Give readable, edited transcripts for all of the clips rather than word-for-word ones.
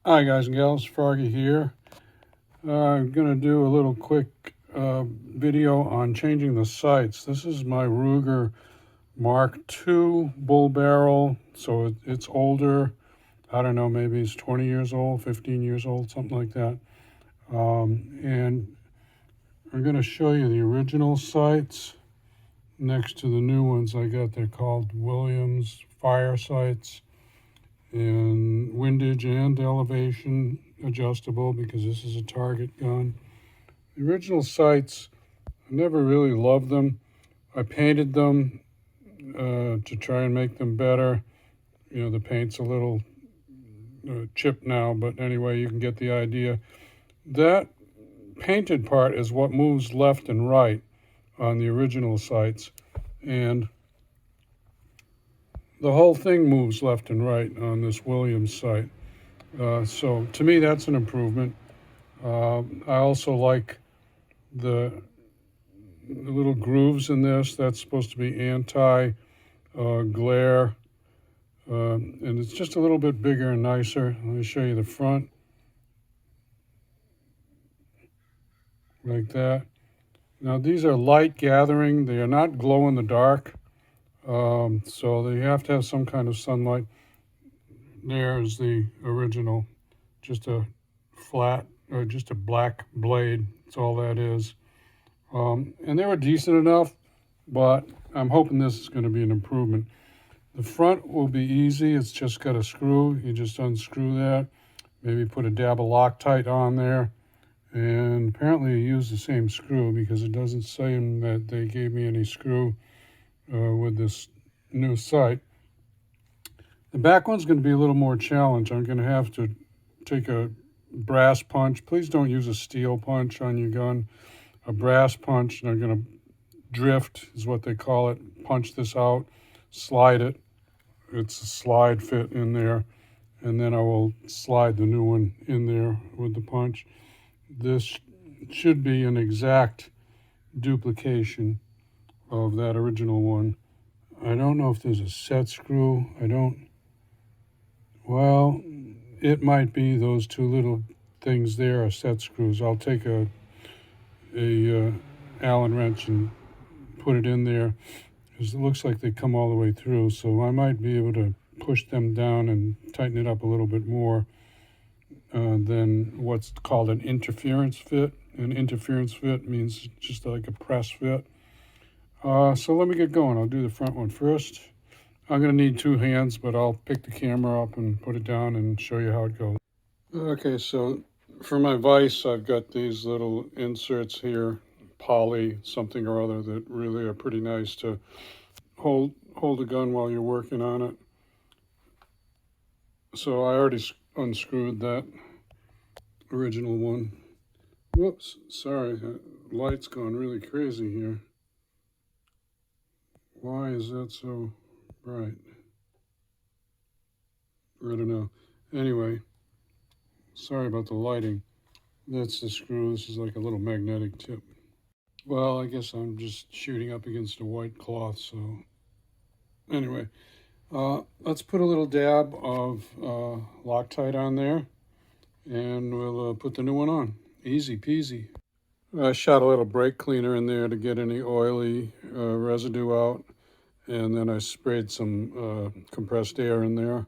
Hi guys and gals, Froggy here. I'm going to do a little quick video on changing the sights. This is my Ruger Mark II bull barrel, so it's older. I don't know, maybe it's 20 years old, 15 years old, something like that. And I'm going to show you the original sights next to the new ones I got. They're called Williams fire sights, and windage and elevation adjustable because this is a target gun. The original sights, I never really loved them. I painted them to try and make them better. You know, the paint's a little chipped now, but anyway, you can get the idea. That painted part is what moves left and right on the original sights, and the whole thing moves left and right on this Williams sight. So to me, that's an improvement. I also like the little grooves in this. That's supposed to be anti glare, and it's just a little bit bigger and nicer. Let me show you the front, like that. Now these are light gathering. They are not glow in the dark, so they have to have some kind of sunlight. There's the original, just a flat or just a black blade. That's all that is. And they were decent enough, but I'm hoping this is going to be an improvement. The front will be easy. It's just got a screw. You just unscrew that. Maybe put a dab of Loctite on there. And apparently you use the same screw because it doesn't say that they gave me any screw with this new sight. The back one's going to be a little more challenge. I'm going to have to take a brass punch. Please don't use a steel punch on your gun. A brass punch, and I'm going to drift is what they call it. Punch this out, slide it. It's a slide fit in there, and then I will slide the new one in there with the punch. This should be an exact duplication of that original one. I don't know if there's a set screw. Well, it might be those two little things there are set screws. I'll take a Allen wrench and put it in there, because it looks like they come all the way through, so I might be able to push them down and tighten it up a little bit more than what's called an interference fit. An interference fit means just like a press fit. So let me get going. I'll do the front one first. I'm going to need two hands, but I'll pick the camera up and put it down and show you how it goes. Okay, so for my vise, I've got these little inserts here, poly something or other, that really are pretty nice to hold the gun while you're working on it. So I already unscrewed that original one. Whoops, sorry, the light's gone really crazy here. Why is that so bright? I don't know. Anyway, sorry about the lighting. That's the screw. This is like a little magnetic tip. Well, I guess I'm just shooting up against a white cloth, so anyway, let's put a little dab of Loctite on there, and we'll put the new one on. Easy peasy. I shot a little brake cleaner in there to get any oily residue out, and then I sprayed some compressed air in there,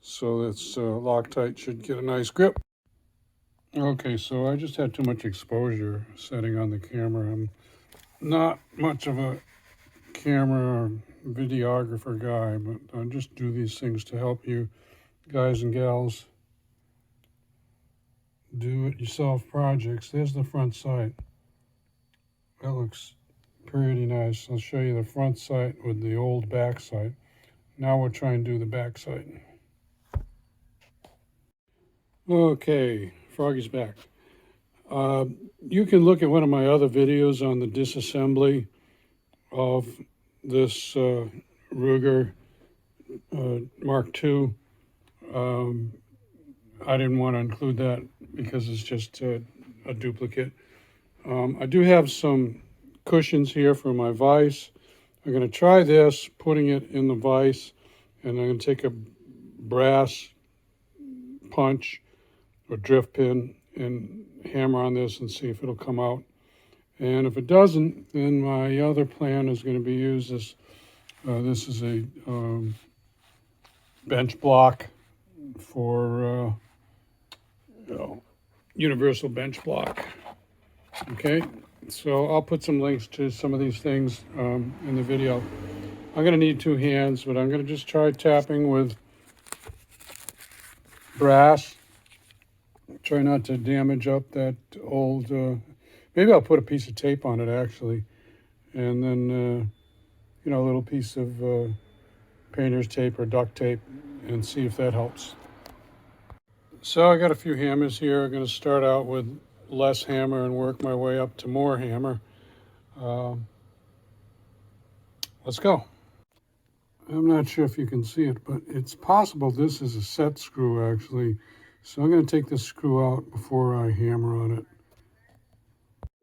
so this Loctite should get a nice grip. Okay, so I just had too much exposure setting on the camera. I'm not much of a camera or videographer guy, but I just do these things to help you guys and gals do it yourself projects. There's the front sight. That looks pretty nice. I'll show you the front sight with the old back sight. Now we'll try and do the back sight. Okay, Froggy's back. You can look at one of my other videos on the disassembly of this Ruger Mark II. I didn't want to include that because it's just a duplicate. I do have some cushions here for my vise. I'm going to try this, putting it in the vise, and I'm going to take a brass punch or drift pin and hammer on this and see if it'll come out. And if it doesn't, then my other plan is going to be use this. This is a bench block for universal bench block. Okay, so I'll put some links to some of these things in the video. I'm going to need 2 hands, but I'm going to just try tapping with brass. Try not to damage up that old, maybe I'll put a piece of tape on it actually, and then, a little piece of painter's tape or duct tape, and see if that helps. So I got a few hammers here. I'm going to start out with less hammer and work my way up to more hammer. Let's go. I'm not sure if you can see it, but it's possible this is a set screw actually. So I'm going to take this screw out before I hammer on it.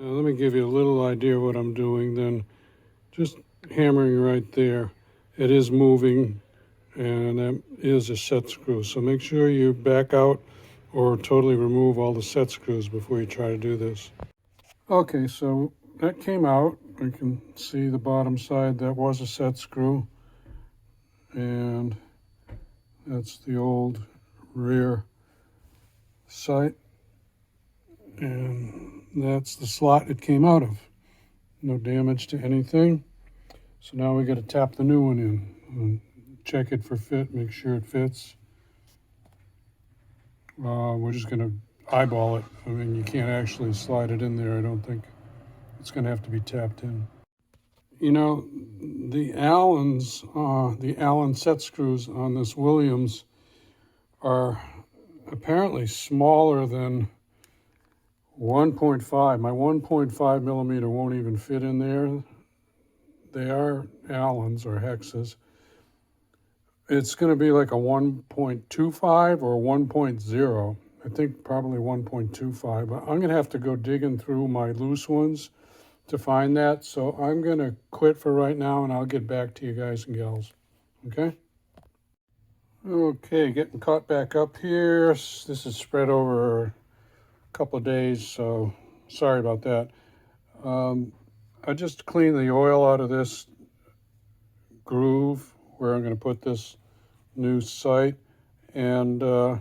Now, let me give you a little idea of what I'm doing then. Just hammering right there. It is moving, and that is a set screw. So make sure you back out or totally remove all the set screws before you try to do this. Okay, so that came out. You can see the bottom side. That was a set screw. And that's the old rear sight. And that's the slot it came out of. No damage to anything. So now we got to tap the new one in and check it for fit, make sure it fits. We're just going to eyeball it. I mean, you can't actually slide it in there, I don't think. It's going to have to be tapped in. You know, the Allen set screws on this Williams are apparently smaller than 1.5. My 1.5 millimeter won't even fit in there. They are Allens or hexes. It's going to be like a 1.25 or 1.0. I think probably 1.25. But I'm going to have to go digging through my loose ones to find that. So I'm going to quit for right now, and I'll get back to you guys and gals. Okay? Okay, getting caught back up here. This is spread over a couple of days, so sorry about that. I just cleaned the oil out of this groove where I'm going to put this new sight, and I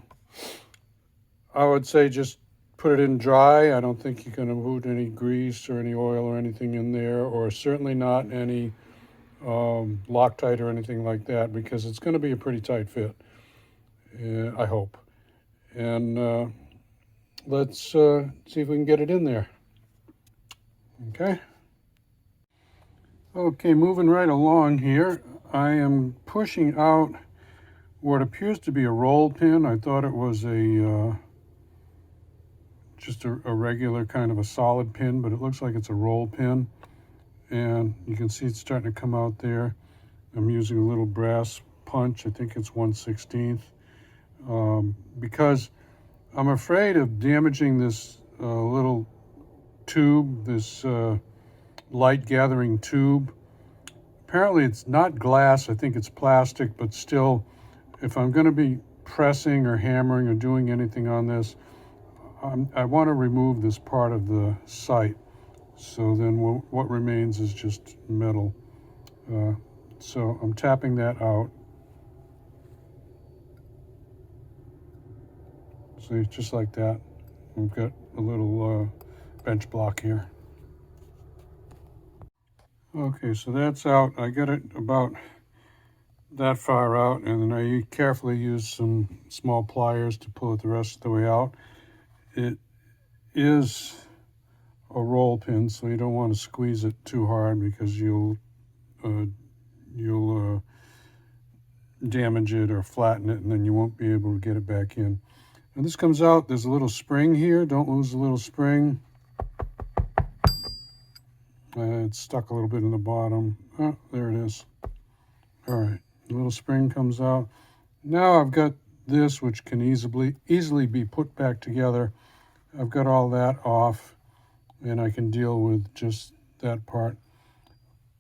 would say just put it in dry. I don't think you can put any grease or any oil or anything in there, or certainly not any Loctite or anything like that, because it's going to be a pretty tight fit, I hope. And let's see if we can get it in there. Okay. Okay, moving right along here, I am pushing out what appears to be a roll pin. I thought it was just a regular kind of a solid pin, but it looks like it's a roll pin. And you can see it's starting to come out there. I'm using a little brass punch. I think it's 1/16, because I'm afraid of damaging this little tube, this light gathering tube. Apparently it's not glass, I think it's plastic, but still, if I'm going to be pressing or hammering or doing anything on this, I want to remove this part of the sight. So then what remains is just metal. So I'm tapping that out. See, just like that. We've got a little bench block here. Okay, so that's out. I got it about that far out, and then I carefully use some small pliers to pull it the rest of the way out. It is a roll pin, so you don't want to squeeze it too hard because you'll damage it or flatten it, and then you won't be able to get it back in. Now this comes out, there's a little spring here. Don't lose the little spring. It's stuck a little bit in the bottom. Oh, there it is. All right, the little spring comes out. Now I've got this, which can easily be put back together. I've got all that off, and I can deal with just that part.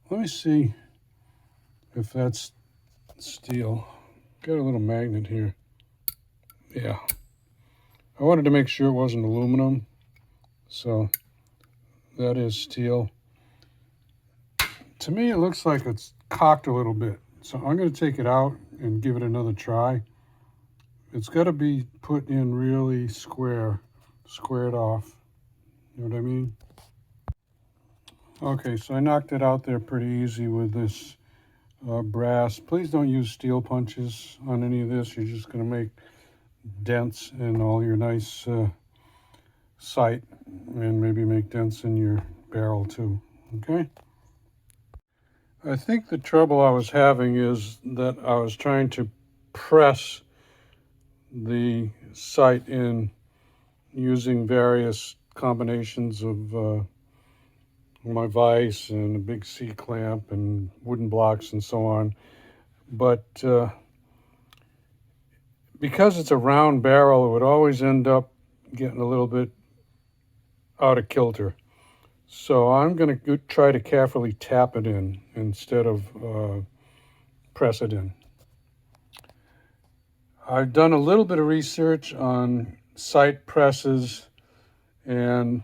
Let me see if that's steel. Got a little magnet here. Yeah, I wanted to make sure it wasn't aluminum, so that is steel. To me, it looks like it's cocked a little bit, so I'm going to take it out and give it another try. It's got to be put in really squared off. You know what I mean? Okay, so I knocked it out there pretty easy with this brass. Please don't use steel punches on any of this. You're just going to make dents in all your nice sight, and maybe make dents in your barrel too. Okay? I think the trouble I was having is that I was trying to press the sight in using various combinations of my vise and a big C-clamp and wooden blocks and so on. But because it's a round barrel, it would always end up getting a little bit out of kilter. So I'm going to try to carefully tap it in instead of press it in. I've done a little bit of research on sight presses, and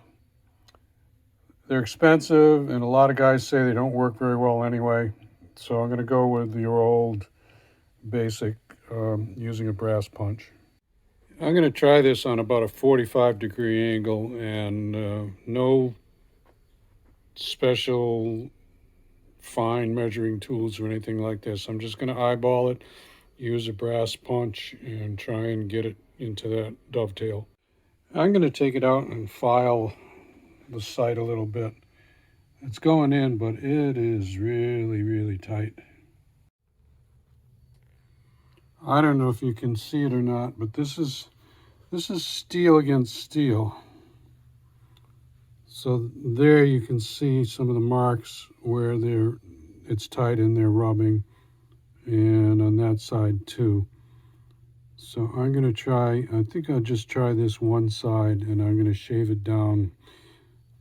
they're expensive, and a lot of guys say they don't work very well anyway. So I'm going to go with your old basic using a brass punch. I'm going to try this on about a 45-degree angle, and no special fine measuring tools or anything like this. I'm just going to eyeball it, use a brass punch, and try and get it into that dovetail. I'm going to take it out and file the sight a little bit. It's going in, but it is really, really tight. I don't know if you can see it or not, but this is steel against steel. So there you can see some of the marks where it's tight and they're rubbing, and on that side too. So I'm going to try, I think I'll just try this one side, and I'm going to shave it down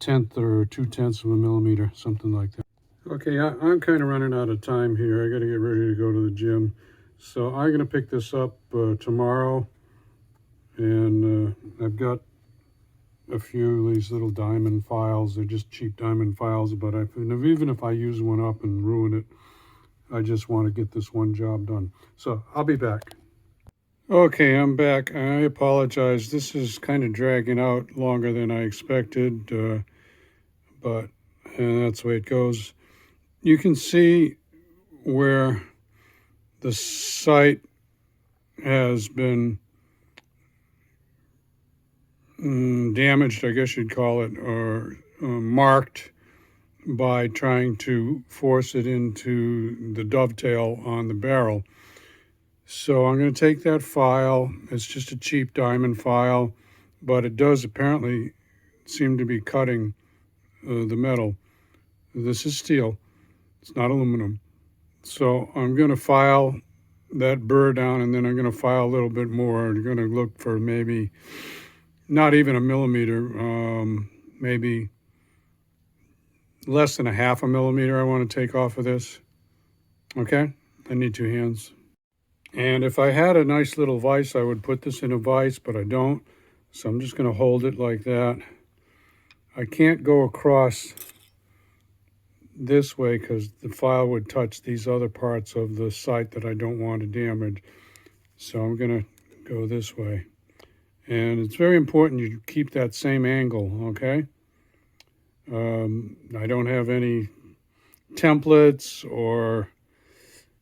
1/10 or 2/10 of a millimeter, something like that. Okay, I'm kind of running out of time here. I got to get ready to go to the gym. So I'm going to pick this up tomorrow, and I've got a few of these little diamond files. They're just cheap diamond files, but even if I use one up and ruin it, I just want to get this one job done. So I'll be back. Okay, I'm back. I apologize. This is kind of dragging out longer than I expected, but that's the way it goes. You can see where the sight has been damaged, I guess you'd call it, or marked by trying to force it into the dovetail on the barrel. So I'm going to take that file. It's just a cheap diamond file, but it does apparently seem to be cutting the metal. This is steel. It's not aluminum. So I'm going to file that burr down, and then I'm going to file a little bit more. I'm going to look for maybe not even a millimeter, maybe less than a 1/2 millimeter I want to take off of this. Okay? I need 2 hands. And if I had a nice little vise, I would put this in a vise, but I don't. So I'm just going to hold it like that. I can't go across this way because the file would touch these other parts of the sight that I don't want to damage. So I'm going to go this way. And it's very important you keep that same angle, okay? I don't have any templates or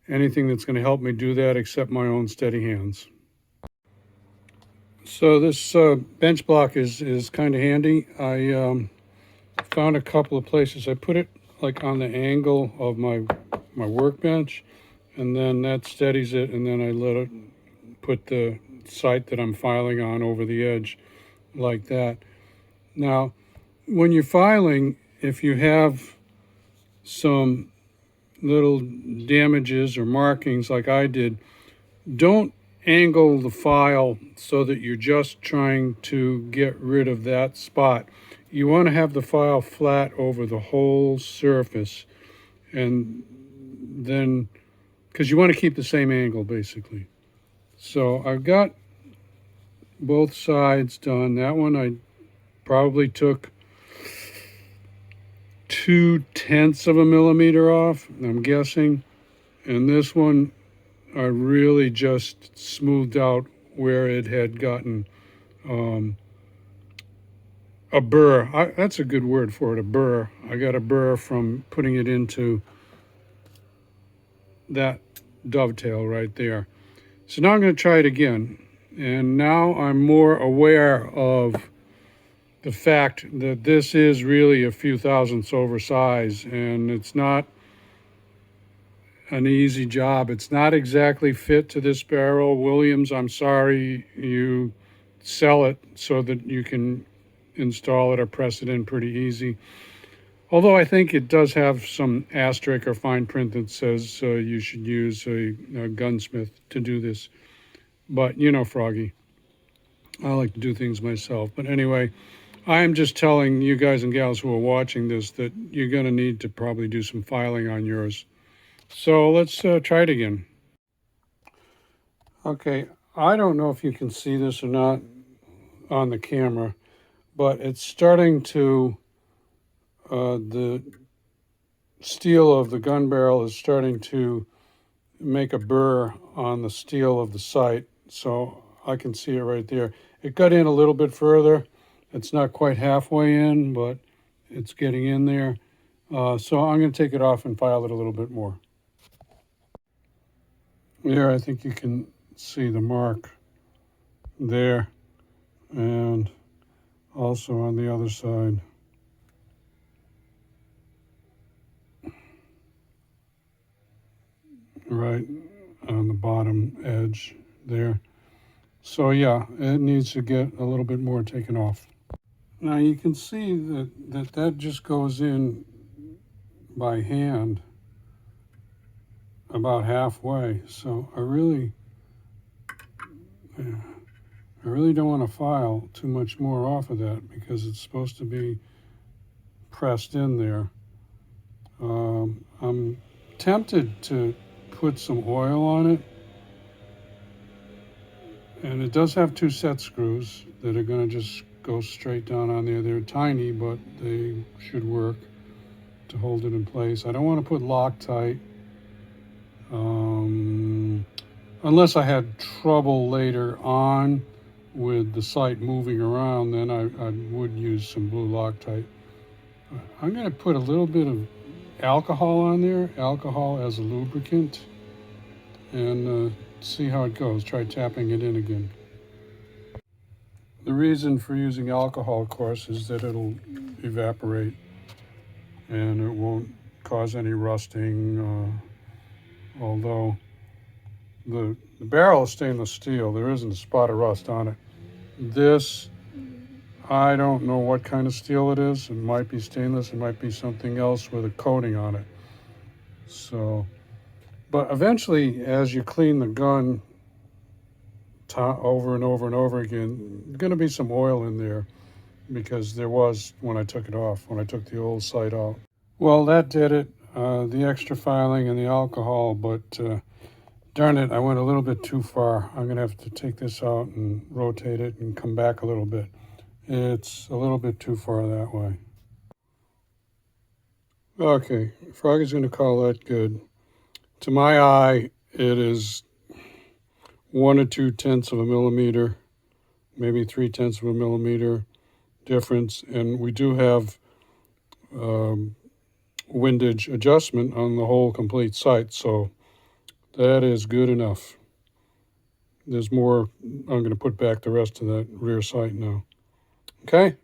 anything that's going to help me do that except my own steady hands. So this bench block is kind of handy. I found a couple of places. I put it like on the angle of my workbench, and then that steadies it, and then I let it put the sight that I'm filing on over the edge like that. Now, when you're filing, if you have some little damages or markings like I did, don't angle the file so that you're just trying to get rid of that spot. You want to have the file flat over the whole surface, and then, because you want to keep the same angle basically. So I've got both sides done. That one I probably took 0.2 of a millimeter off, I'm guessing. And this one I really just smoothed out where it had gotten a burr. That's a good word for it, a burr. I got a burr from putting it into that dovetail right there. So now I'm going to try it again. And now I'm more aware of the fact that this is really a few thousandths oversized, and it's not an easy job. It's not exactly fit to this barrel. Williams, I'm sorry, you sell it so that you can install it or press it in pretty easy. Although I think it does have some asterisk or fine print that says you should use a gunsmith to do this. But you know, Froggy, I like to do things myself. But anyway, I am just telling you guys and gals who are watching this that you're going to need to probably do some filing on yours. So let's try it again. Okay, I don't know if you can see this or not on the camera, but it's starting to, the steel of the gun barrel is starting to make a burr on the steel of the sight. So I can see it right there. It got in a little bit further. It's not quite halfway in, but it's getting in there. So I'm going to take it off and file it a little bit more. Here, I think you can see the mark there, and also on the other side. Right on the bottom edge there. So yeah, it needs to get a little bit more taken off. Now you can see that just goes in by hand about halfway. So I really don't want to file too much more off of that because it's supposed to be pressed in there. I'm tempted to put some oil on it, and it does have 2 set screws that are going to just go straight down on there. They're tiny, but they should work to hold it in place. I don't want to put Loctite unless I had trouble later on with the sight moving around, then I would use some blue Loctite. I'm going to put a little bit of alcohol on there, alcohol as a lubricant, and see how it goes. Try tapping it in again. The reason for using alcohol, of course, is that it'll evaporate and it won't cause any rusting, although the barrel is stainless steel. There isn't a spot of rust on it. This, I don't know what kind of steel it is. It might be stainless. It might be something else with a coating on it. So, but eventually, as you clean the gun over and over and over again, there's going to be some oil in there because there was when I took it off, when I took the old sight out. Well, that did it. The extra filing and the alcohol, but darn it, I went a little bit too far. I'm going to have to take this out and rotate it and come back a little bit. It's a little bit too far that way. Okay, Froggy's going to call that good. To my eye, it is 1 or 2 tenths of a millimeter, maybe 3/10 of a millimeter difference. And we do have windage adjustment on the whole complete sight, so that is good enough. There's more. I'm going to put back the rest of that rear sight now. Okay,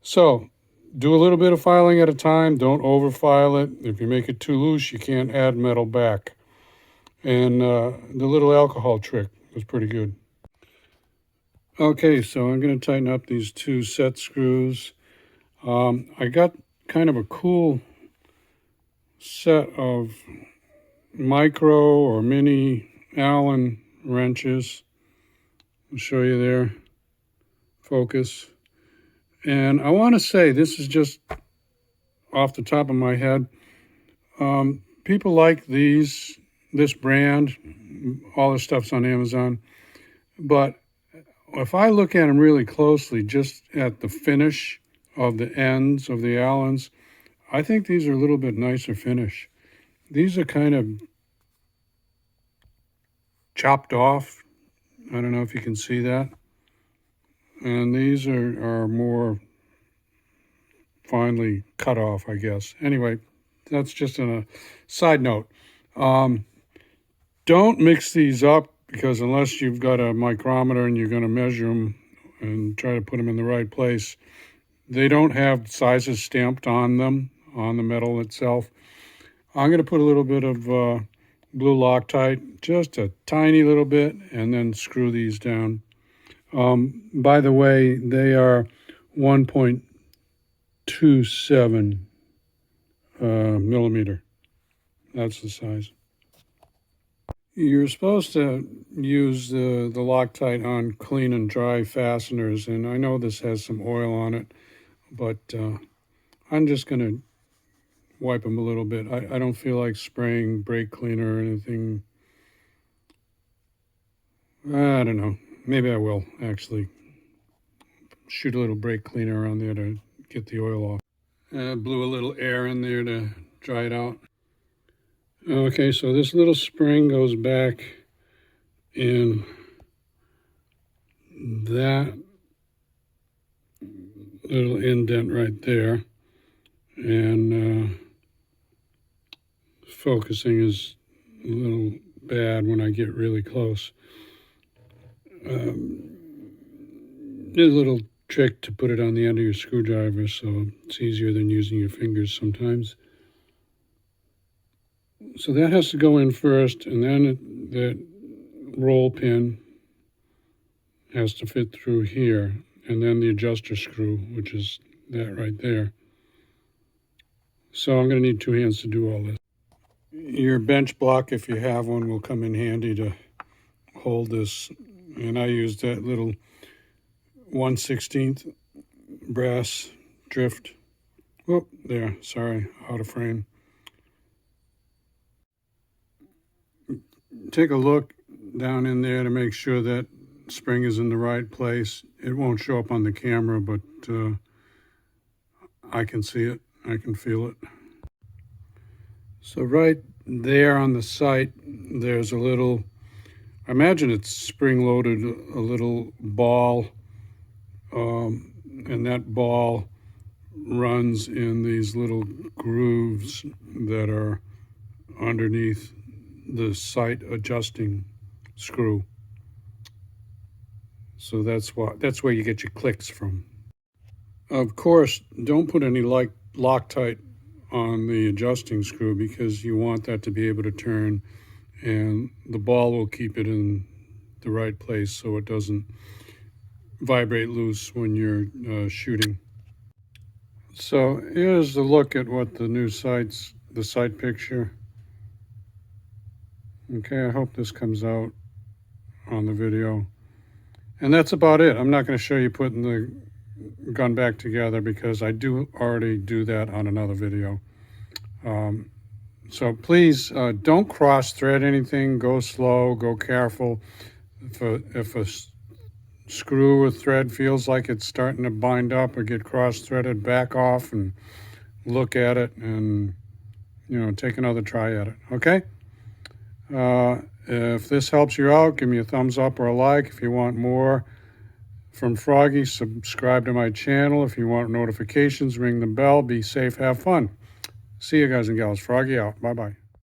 so do a little bit of filing at a time. Don't overfile it. If you make it too loose, you can't add metal back. And the little alcohol trick was pretty good. Okay, so I'm going to tighten up these 2 set screws. I got kind of a cool set of micro or mini Allen wrenches. I'll show you there. Focus. And I want to say, this is just off the top of my head, people like this brand. All this stuff's on Amazon. But if I look at them really closely, just at the finish of the ends of the Allens, I think these are a little bit nicer finish. These are kind of chopped off. I don't know if you can see that. And these are more finely cut off, I guess. Anyway, that's just a side note. Don't mix these up, because unless you've got a micrometer and you're going to measure them and try to put them in the right place, they don't have sizes stamped on them, on the metal itself. I'm going to put a little bit of blue Loctite, just a tiny little bit, and then screw these down. By the way, they are 1.27 millimeter. That's the size. You're supposed to use the Loctite on clean and dry fasteners, and I know this has some oil on it, but I'm just going to wipe them a little bit. I don't feel like spraying brake cleaner or anything. I don't know. Maybe I will, actually. Shoot a little brake cleaner around there to get the oil off. Blew a little air in there to dry it out. Okay, so this little spring goes back in that little indent right there. And focusing is a little bad when I get really close. There's a little trick to put it on the end of your screwdriver, so it's easier than using your fingers sometimes. So that has to go in first, and then that roll pin has to fit through here, and then the adjuster screw, which is that right there. So I'm going to need two hands to do all this. Your bench block, if you have one, will come in handy to hold this. And I used that little 1/16 brass drift. Oh, there, sorry, out of frame. Take a look down in there to make sure that spring is in the right place. It won't show up on the camera, but I can see it. I can feel it. So right there on the sight, there's a little, I imagine it's spring-loaded, a little ball, and that ball runs in these little grooves that are underneath the sight adjusting screw. So that's where you get your clicks from. Of course, don't put any Loctite on the adjusting screw, because you want that to be able to turn, and the ball will keep it in the right place so it doesn't vibrate loose when you're shooting. So here's a look at what the sight picture. Okay, I hope this comes out on the video. And that's about it. I'm not going to show you putting the gun back together, because I already do that on another video. So please don't cross thread anything. Go slow, go careful. If a screw or thread feels like it's starting to bind up or get cross threaded, back off and look at it, and take another try at it. Okay. If this helps you out, give me a thumbs up or a like. If you want more from Froggy, subscribe to my channel. If you want notifications, ring the bell. Be safe, have fun. See you guys and gals. Froggy out. Bye-bye.